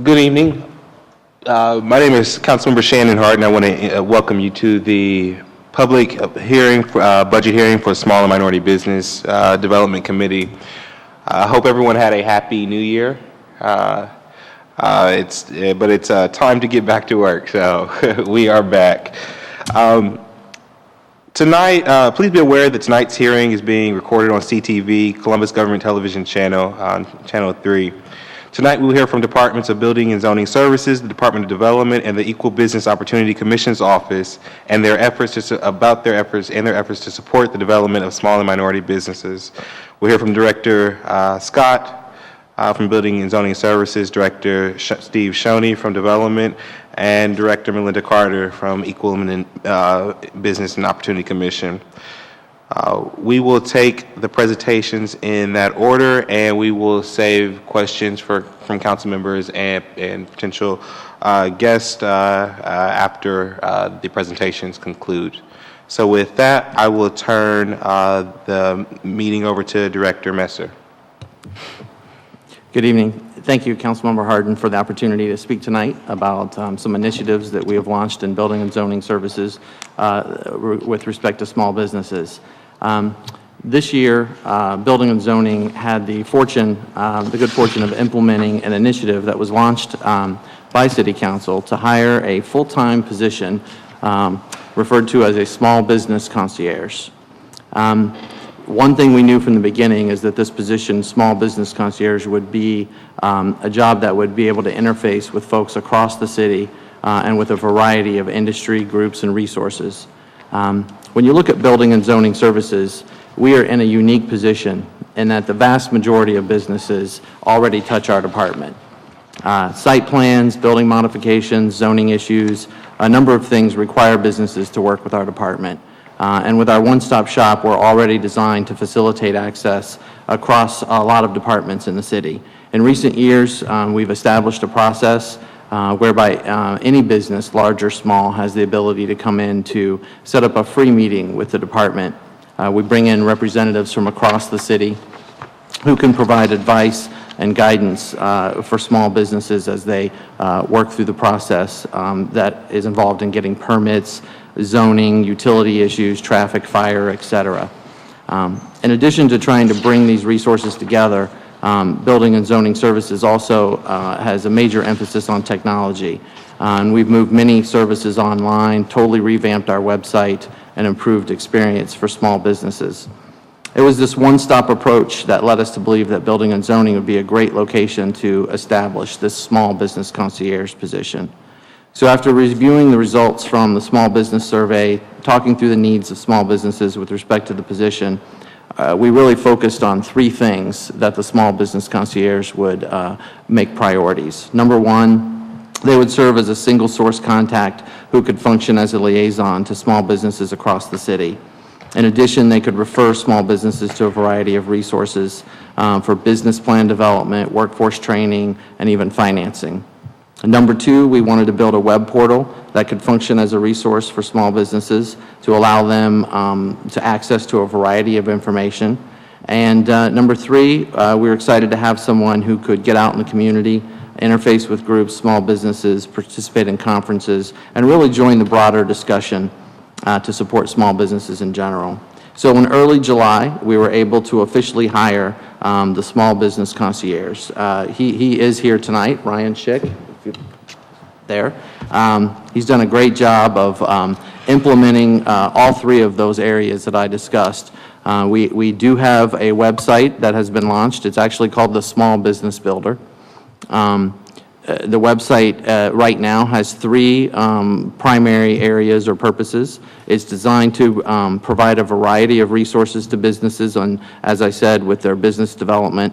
Good evening. My name is Councilmember Shannon Hardin. I want to welcome you to the public hearing, budget hearing for Small and Minority Business Development Committee. I hope everyone had a happy New Year. It's time to get back to work, so we are back. Tonight, please be aware that tonight's hearing is being recorded on CTV, Columbus Government Television Channel, on Channel 3. Tonight, we will hear from Departments of Building and Zoning Services, the Department of Development, and the Equal Business Opportunity Commission's Office, and their efforts to support the development of small and minority businesses. We'll hear from Director Scott from Building and Zoning Services, Director Steve Shoney from Development, and Director Melinda Carter from Equal Business and Opportunity Commission. We will take the presentations in that order, and we will save questions from council members and potential guests after the presentations conclude. So with that, I will turn the meeting over to Director Messer. Good evening. Thank you, Councilmember Hardin, for the opportunity to speak tonight about some initiatives that we have launched in Building and Zoning Services with respect to small businesses. This year, Building and Zoning had the good fortune of implementing an initiative that was launched by City Council to hire a full-time position referred to as a small business concierge. One thing we knew from the beginning is that this position, small business concierge, would be a job that would be able to interface with folks across the city and with a variety of industry groups and resources. When you look at Building and Zoning Services, we are in a unique position in that the vast majority of businesses already touch our department. Site plans, building modifications, zoning issues, a number of things require businesses to work with our department. And with our one-stop shop, we're already designed to facilitate access across a lot of departments in the city. In recent years, we've established a process whereby any business, large or small, has the ability to come in to set up a free meeting with the department. We bring in representatives from across the city who can provide advice and guidance for small businesses as they work through the process that is involved in getting permits, zoning, utility issues, traffic, fire, etc. In addition to trying to bring these resources together, Building and Zoning Services also has a major emphasis on technology. And we've moved many services online, totally revamped our website, and improved experience for small businesses. It was this one-stop approach that led us to believe that Building and Zoning would be a great location to establish this small business concierge position. So after reviewing the results from the small business survey, talking through the needs of small businesses with respect to the position, we really focused on three things that the small business concierge would make priorities. Number one, they would serve as a single source contact who could function as a liaison to small businesses across the city. In addition, they could refer small businesses to a variety of resources for business plan development, workforce training, and even financing. Number two, we wanted to build a web portal that could function as a resource for small businesses to allow them to access to a variety of information. And number three, we were excited to have someone who could get out in the community, interface with groups, small businesses, participate in conferences, and really join the broader discussion to support small businesses in general. So in early July, we were able to officially hire the small business concierge. He is here tonight, Ryan Schick. There. He's done a great job of implementing all three of those areas that I discussed. We do have a website that has been launched. It's actually called the Small Business Builder. The website right now has three primary areas or purposes. It's designed to provide a variety of resources to businesses on, as I said, with their business development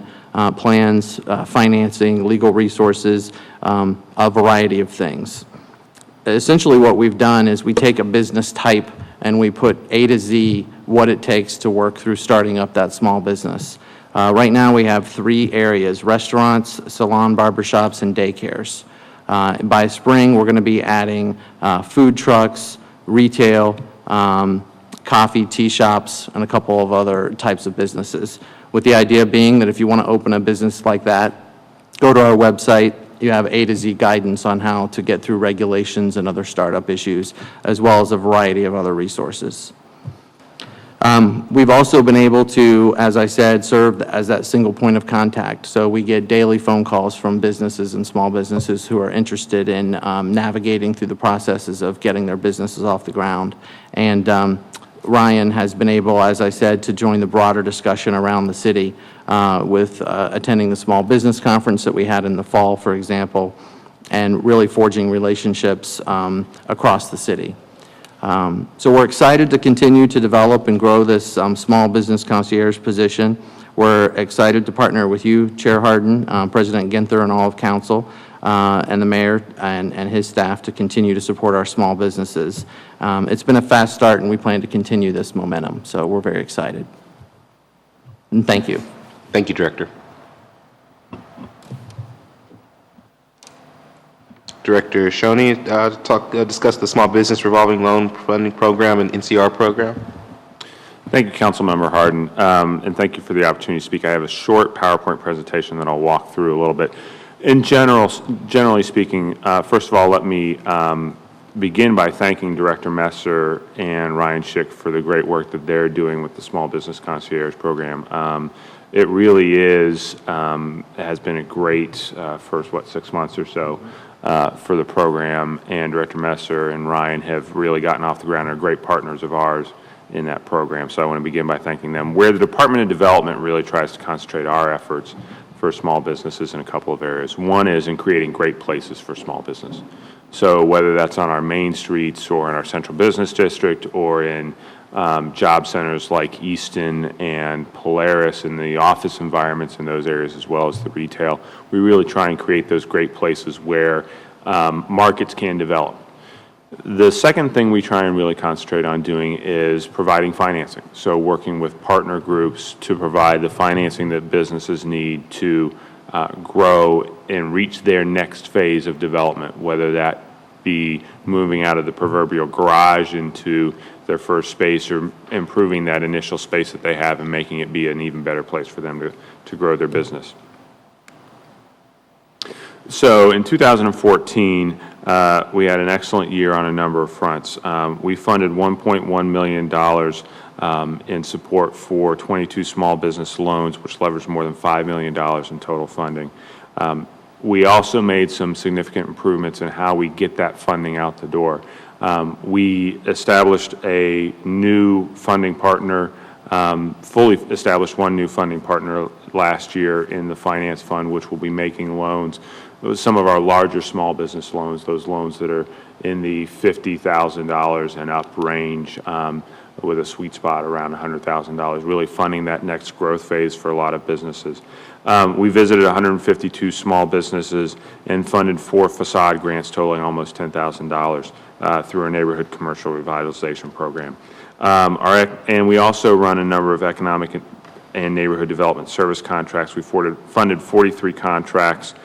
plans, financing, legal resources, a variety of things. Essentially what we've done is we take a business type and we put A to Z what it takes to work through starting up that small business. Right now we have three areas: restaurants, salon, barbershops, and daycares. By spring, we're going to be adding food trucks, retail, coffee, tea shops, and a couple of other types of businesses, with the idea being that if you want to open a business like that, go to our website, you have A to Z guidance on how to get through regulations and other startup issues, as well as a variety of other resources. We've also been able to, as I said, serve as that single point of contact. So we get daily phone calls from businesses and small businesses who are interested in navigating through the processes of getting their businesses off the ground. And Ryan has been able, as I said, to join the broader discussion around the city with attending the small business conference that we had in the fall, for example, and really forging relationships across the city. So we're excited to continue to develop and grow this small business concierge position. We're excited to partner with you, Chair Hardin, President Ginther, and all of council, and the mayor and his staff to continue to support our small businesses. It's been a fast start, and we plan to continue this momentum, so we're very excited. And thank you. Thank you, Director. Director Shoney, discuss the Small Business Revolving Loan Funding Program and NCR program. Thank you, Councilmember Hardin, and thank you for the opportunity to speak. I have a short PowerPoint presentation that I'll walk through a little bit. In generally speaking, first of all, let me begin by thanking Director Messer and Ryan Schick for the great work that they're doing with the Small Business Concierge Program. It really has been a great first, 6 months or so for the program, and Director Messer and Ryan have really gotten off the ground and are great partners of ours in that program. So I want to begin by thanking them. Where the Department of Development really tries to concentrate our efforts for small businesses in a couple of areas. One is in creating great places for small business. So whether that's on our main streets or in our central business district or in job centers like Easton and Polaris and the office environments in those areas, as well as the retail, we really try and create those great places where markets can develop. The second thing we try and really concentrate on doing is providing financing. So working with partner groups to provide the financing that businesses need to grow and reach their next phase of development, whether that be moving out of the proverbial garage into their first space or improving that initial space that they have and making it be an even better place for them to grow their business. So in 2014, we had an excellent year on a number of fronts. We funded $1.1 million in support for 22 small business loans, which leveraged more than $5 million in total funding. We also made some significant improvements in how we get that funding out the door. We established a new funding partner, fully established one new funding partner last year in the finance fund, which will be making loans. Some of our larger small business loans, those loans that are in the $50,000 and up range, with a sweet spot around $100,000, really funding that next growth phase for a lot of businesses. We visited 152 small businesses and funded 4 facade grants totaling almost $10,000 through our neighborhood commercial revitalization program. And we also run a number of economic and neighborhood development service contracts. We funded 43 contracts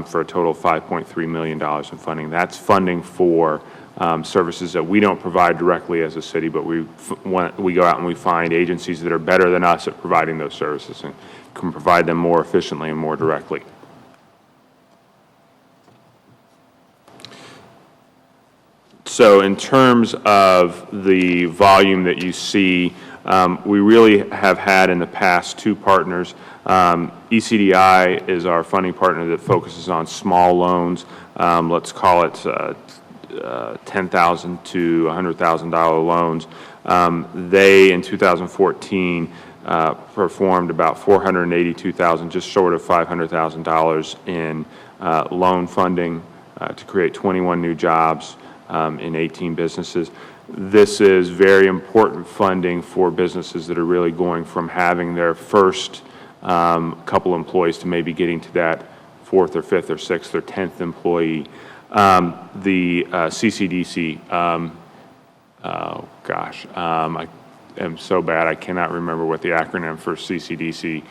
for a total of $5.3 million in funding. That's funding for services that we don't provide directly as a city, but we go out and we find agencies that are better than us at providing those services and can provide them more efficiently and more directly. So in terms of the volume that you see, we really have had in the past 2 partners. ECDI is our funding partner that focuses on small loans. Let's call it $10,000 to $100,000 loans. They, in 2014, performed about $482,000, just short of $500,000 in loan funding to create 21 new jobs in 18 businesses. This is very important funding for businesses that are really going from having their first couple employees to maybe getting to that 4th or 5th or 6th or 10th employee. The CCDC, I am so bad I cannot remember what the acronym for CCDC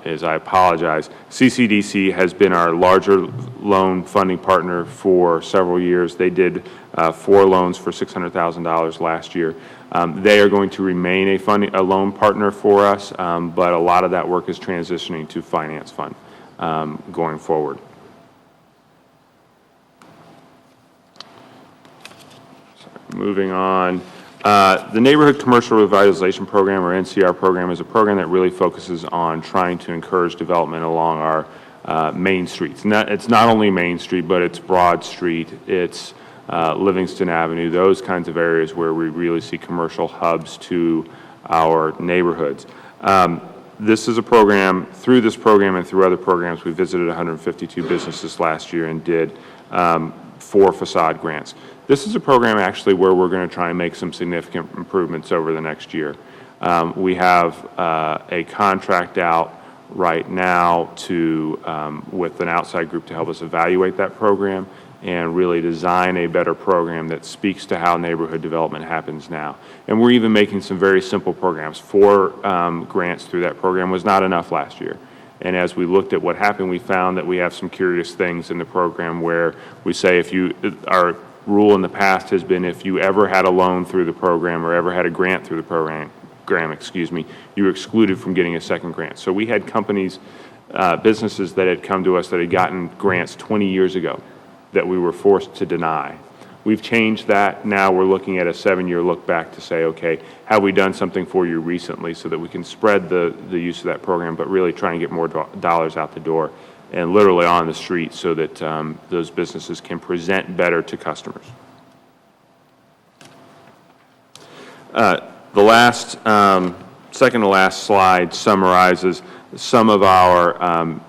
is. I apologize. CCDC has been our larger loan funding partner for several years. They did 4 loans for $600,000 last year. They are going to remain a loan partner for us, but a lot of that work is transitioning to finance fund going forward. Moving on. The Neighborhood Commercial Revitalization Program, or NCR program, is a program that really focuses on trying to encourage development along our main streets. It's not only Main Street, but it's Broad Street, it's Livingston Avenue, those kinds of areas where we really see commercial hubs to our neighborhoods. This is a program, through this program and through other programs, we visited 152 businesses last year and did 4 facade grants. This is a program actually where we're going to try and make some significant improvements over the next year. We have a contract out right now with an outside group to help us evaluate that program and really design a better program that speaks to how neighborhood development happens now. And we're even making some very simple programs. 4 grants through that program was not enough last year. And as we looked at what happened, we found that we have some curious things in the program where we say our rule in the past has been if you ever had a loan through the program or ever had a grant through the program, you were excluded from getting a second grant. So we had companies, businesses that had come to us that had gotten grants 20 years ago that we were forced to deny. We've changed that. Now we're looking at a 7-year look back to say, okay, have we done something for you recently so that we can spread the use of that program, but really try and get more dollars out the door and literally on the street so that those businesses can present better to customers. The last, second to last slide summarizes some of our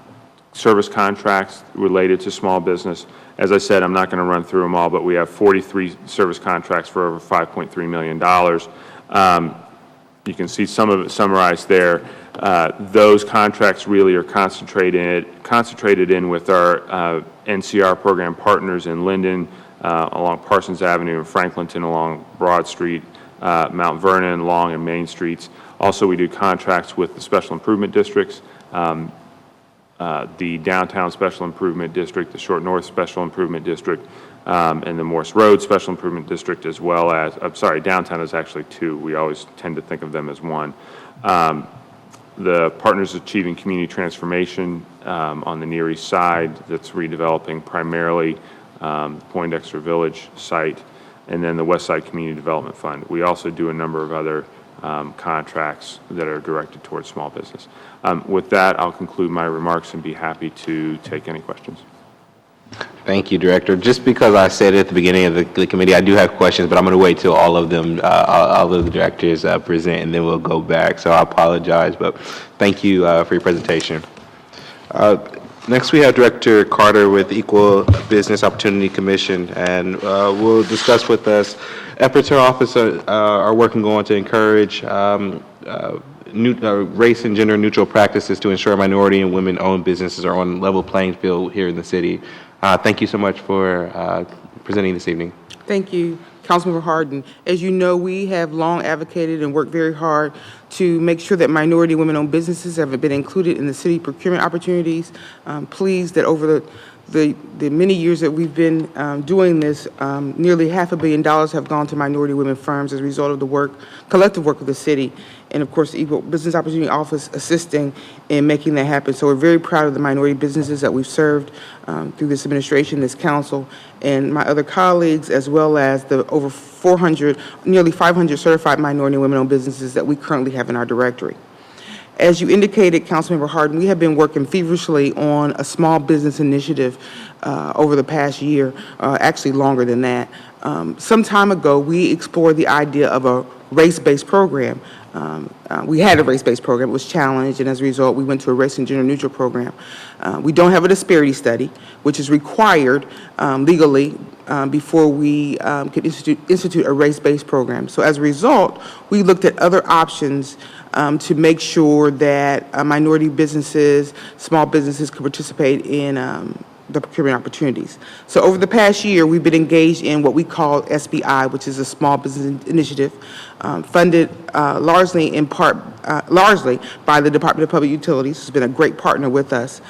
service contracts related to small business. As I said, I'm not going to run through them all, but we have 43 service contracts for over $5.3 million. You can see some of it summarized there. Those contracts really are concentrated in with our NCR program partners in Linden, along Parsons Avenue, and Franklinton along Broad Street, Mount Vernon, Long, and Main Streets. Also, we do contracts with the special improvement districts, the Downtown Special Improvement District, the Short North Special Improvement District, and the Morse Road Special Improvement District, as well as, Downtown is actually 2. We always tend to think of them as 1. The Partners Achieving Community Transformation on the Near East Side, that's redeveloping primarily Poindexter Village site, and then the West Side Community Development Fund. We also do a number of other contracts that are directed towards small business. With that, I'll conclude my remarks and be happy to take any questions. Thank you, Director. Just because I said at the beginning of the committee, I do have questions, but I'm going to wait till all of them, all of the directors present, and then we'll go back. So I apologize, but thank you for your presentation. Next, we have Director Carter with Equal Business Opportunity Commission, and will discuss with us efforts her office are working on to encourage race and gender neutral practices to ensure minority and women-owned businesses are on a level playing field here in the city. Thank you so much for presenting this evening. Thank you, Councilmember Hardin. As you know, we have long advocated and worked very hard to make sure that minority women-owned businesses have been included in the city procurement opportunities. Pleased that over the many years that we've been doing this, nearly $500 million have gone to minority women firms as a result of the collective work of the city, and of course the Equal Business Opportunity Office assisting in making that happen. So we're very proud of the minority businesses that we've served through this administration, this council, and my other colleagues, as well as the over 400, nearly 500 certified minority and women-owned businesses that we currently have in our directory. As you indicated, Councilmember Hardin, we have been working feverishly on a small business initiative over the past year, actually longer than that. Some time ago, we explored the idea of a race-based program. We had a race-based program. It was challenged, and as a result, we went to a race and gender neutral program. We don't have a disparity study, which is required legally before we could institute a race-based program. So as a result, we looked at other options to make sure that minority businesses, small businesses could participate in the procurement opportunities. So over the past year, we've been engaged in what we call SBI, which is a small business initiative funded largely by the Department of Public Utilities, who's been a great partner with us.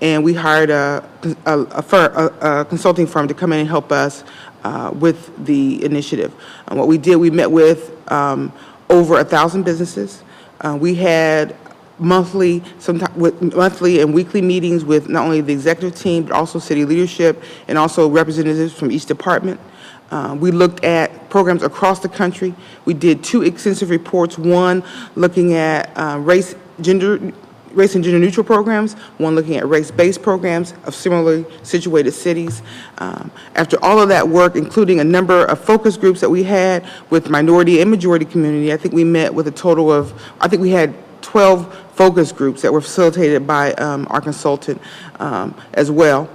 And we hired a consulting firm to come in and help us with the initiative. And what we did, we met with over 1,000 businesses. We had monthly and weekly meetings with not only the executive team, but also city leadership and also representatives from each department. We looked at programs across the country. We did 2 extensive reports, one looking at race and gender neutral programs, one looking at race-based programs of similarly situated cities. After all of that work, including a number of focus groups that we had with minority and majority community, I think we met with a total of, I think we had 12 focus groups that were facilitated by our consultant as well.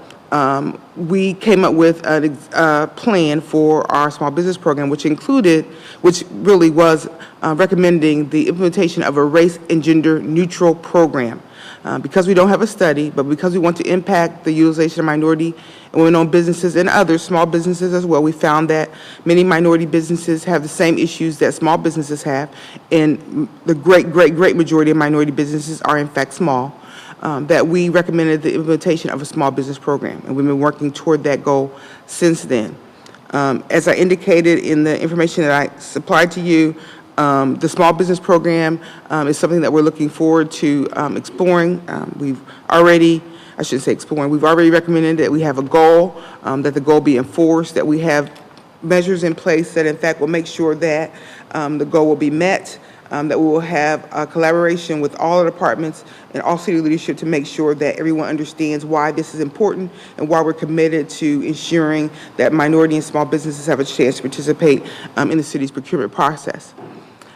We came up with a plan for our small business program, which really was recommending the implementation of a race and gender neutral program. Because we don't have a study, but because we want to impact the utilization of minority and women-owned businesses and other small businesses as well, we found that many minority businesses have the same issues that small businesses have, and the great majority of minority businesses are in fact small. That we recommended the implementation of a small business program, and we've been working toward that goal since then. As I indicated in the information that I supplied to you, the small business program is something that we're looking forward to exploring. We've already recommended that we have a goal, that the goal be enforced, that we have measures in place that in fact will make sure that the goal will be met. That we will have a collaboration with all the departments and all city leadership to make sure that everyone understands why this is important and why we're committed to ensuring that minority and small businesses have a chance to participate in the city's procurement process.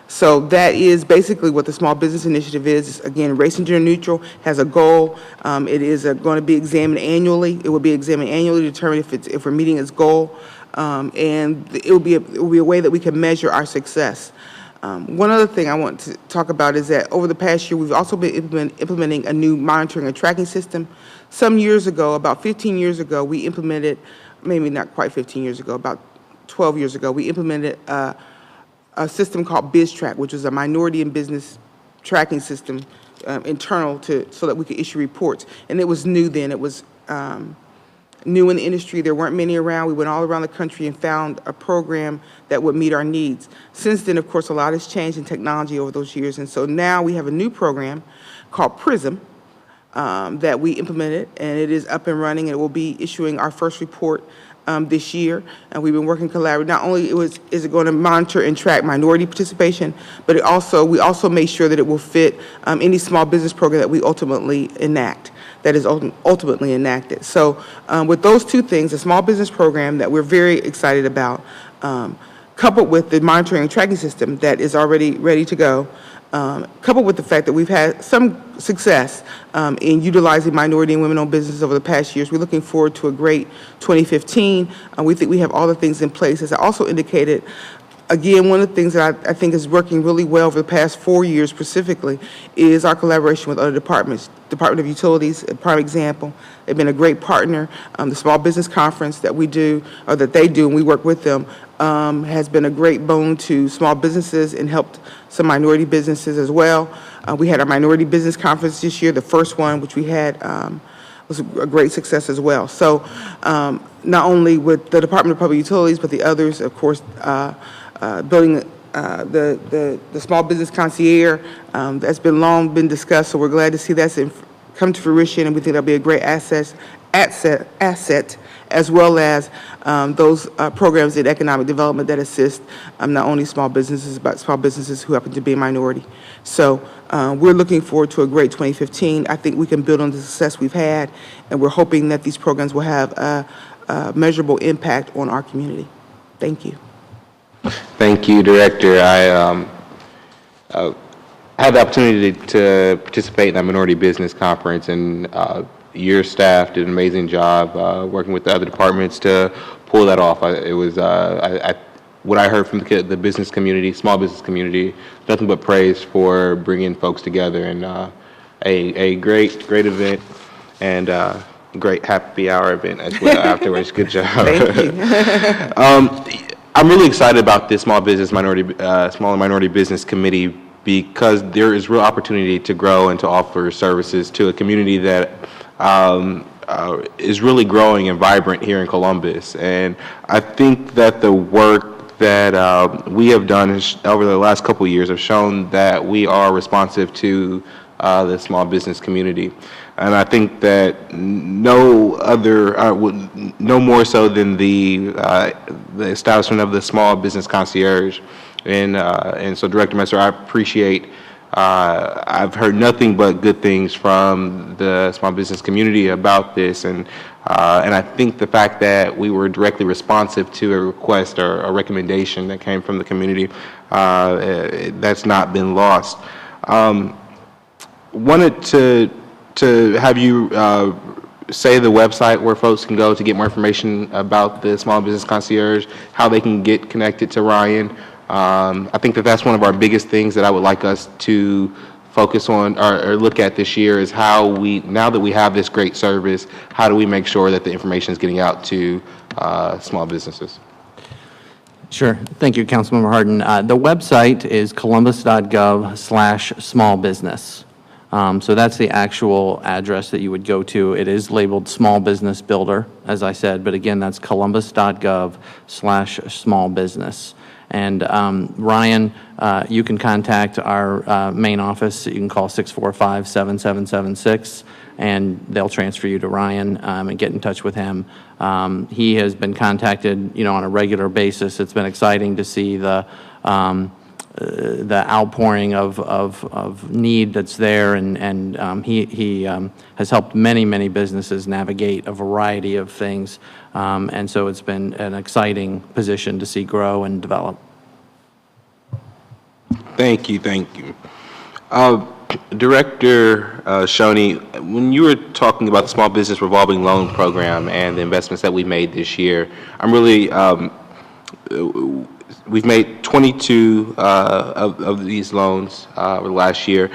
So that is basically what the Small Business Initiative is. Again, race and gender neutral has a goal. It is going to be examined annually. It will be examined annually to determine if we're meeting its goal, and it will be a way that we can measure our success. One other thing I want to talk about is that over the past year, we've also been implementing a new monitoring and tracking system. Some years ago, about 15 years ago, we implemented, maybe not quite 15 years ago, about 12 years ago, we implemented a system called BizTrack, which was a minority and business tracking system internal so that we could issue reports. And it was new then. It was new in the industry. There weren't many around. We went all around the country and found a program that would meet our needs. Since then, of course, a lot has changed in technology over those years. And so now we have a new program called PRISM that we implemented, and it is up and running, and it will be issuing our first report this year. And we've been working collaboratively. Not only is it going to monitor and track minority participation, but we also make sure that it will fit any small business program that we ultimately enact. That is ultimately enacted. So with those two things, a small business program that we're very excited about, coupled with the monitoring and tracking system that is already ready to go, coupled with the fact that we've had some success in utilizing minority and women-owned businesses over the past years, we're looking forward to a great 2015. We think we have all the things in place. As I also indicated, again, one of the things that I think is working really well for the past 4 years specifically is our collaboration with other departments. Department of Utilities, a prime example. They've been a great partner. The Small Business Conference that we do, or that they do, and we work with them, has been a great boon to small businesses and helped some minority businesses as well. We had our Minority Business Conference this year, the first one, which we had was a great success as well. So not only with the Department of Public Utilities, but the others, of course, building the small business concierge that's been long been discussed. So we're glad to see that's come to fruition, and we think that'll be a great asset, as well as those programs in economic development that assist not only small businesses, but small businesses who happen to be a minority. So we're looking forward to a great 2015. I think we can build on the success we've had, and we're hoping that these programs will have a measurable impact on our community. Thank you. Thank you, Director. I had the opportunity to participate in that Minority Business Conference, and your staff did an amazing job working with the other departments to pull that off. What I heard from the business community, small business community, nothing but praise for bringing folks together, and a great event, and great happy hour event as well afterwards. Good job. Thank you. I'm really excited about this small and minority business committee, because there is real opportunity to grow and to offer services to a community that is really growing and vibrant here in Columbus. And I think that the work that we have done over the last couple of years have shown that we are responsive to the small business community. And I think that no other, no more so than the establishment of the small business concierge. And so, Director Messer, I appreciate. I've heard nothing but good things from the small business community about this, and I think the fact that we were directly responsive to a request or a recommendation that came from the community, that's not been lost. Wanted to have you say the website where folks can go to get more information about the small business concierge, how they can get connected to Ryan. I think that that's one of our biggest things that I would like us to focus on or look at this year is how we, now that we have this great service, how do we make sure that the information is getting out to small businesses? Sure. Thank you, Councilmember Hardin. The website is columbus.gov/smallbusiness. So that's the actual address that you would go to. It is labeled Small Business Builder, as I said, but again, that's columbus.gov/smallbusiness. And Ryan, you can contact our main office. You can call 645-7776, and they'll transfer you to Ryan and get in touch with him. He has been contacted, on a regular basis. It's been exciting to see the outpouring of need that's there, and he has helped many businesses navigate a variety of things, and so it's been an exciting position to see grow and develop. Thank you. Director Shoney, when you were talking about the Small Business Revolving Loan Program and the investments that we made this year, I'm really we've made 22 of these loans over the last year.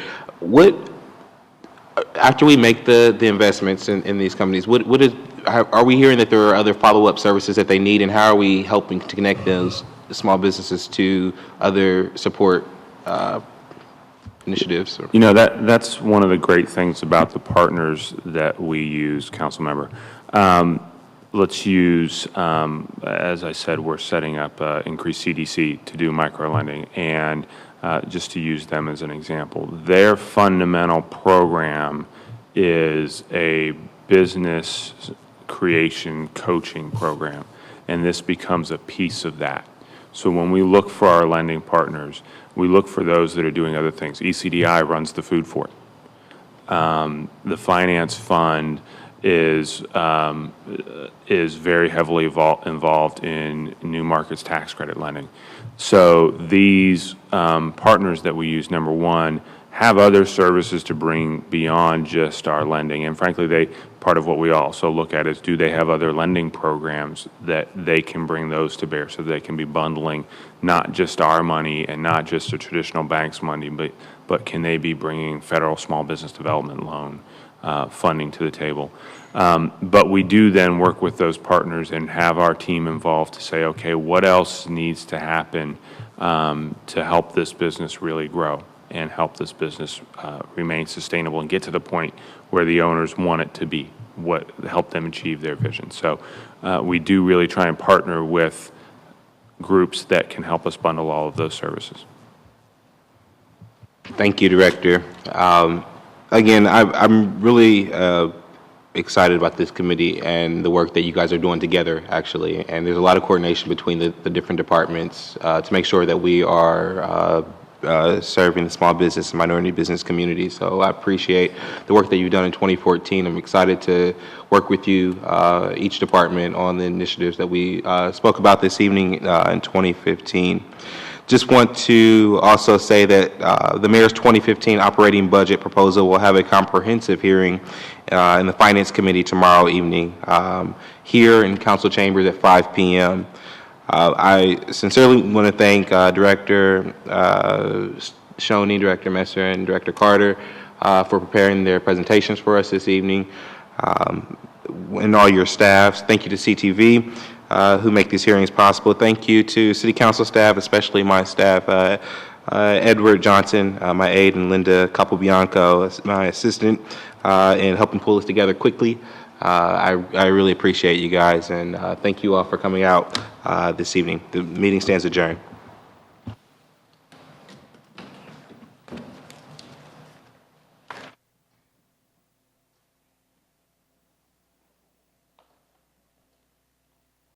After we make the investments in these companies, are we hearing that there are other follow-up services that they need, and how are we helping to connect those small businesses to other support initiatives? That's one of the great things about the partners that we use, Councilmember. Let's use, as I said, we're setting up increased CDC to do microlending, and just to use them as an example, their fundamental program is a business creation coaching program, and this becomes a piece of that. So when we look for our lending partners, we look for those that are doing other things. ECDI runs the food for it. The finance fund is very heavily involved in new markets tax credit lending. So these partners that we use, number one, have other services to bring beyond just our lending. And frankly, part of what we also look at is, do they have other lending programs that they can bring those to bear, so they can be bundling not just our money and not just the traditional bank's money, but can they be bringing federal small business development loan funding to the table. But we do then work with those partners and have our team involved to say, okay, what else needs to happen to help this business really grow and help this business remain sustainable and get to the point where the owners want it to be, help them achieve their vision. So we do really try and partner with groups that can help us bundle all of those services. Thank you, Director. Again, I'm really excited about this committee and the work that you guys are doing together, actually. And there's a lot of coordination between the different departments to make sure that we are serving the small business and minority business community. So I appreciate the work that you've done in 2014. I'm excited to work with you, each department, on the initiatives that we spoke about this evening in 2015. Just want to also say that the Mayor's 2015 operating budget proposal will have a comprehensive hearing in the Finance Committee tomorrow evening here in Council Chambers at 5 p.m. I sincerely want to thank Director Shoney, Director Messer, and Director Carter for preparing their presentations for us this evening, and all your staffs. Thank you to CTV. Who make these hearings possible. Thank you to City Council staff, especially my staff, Edward Johnson, my aide, and Linda Capobianco, my assistant, in helping pull this together quickly. I really appreciate you guys, and thank you all for coming out this evening. The meeting stands adjourned.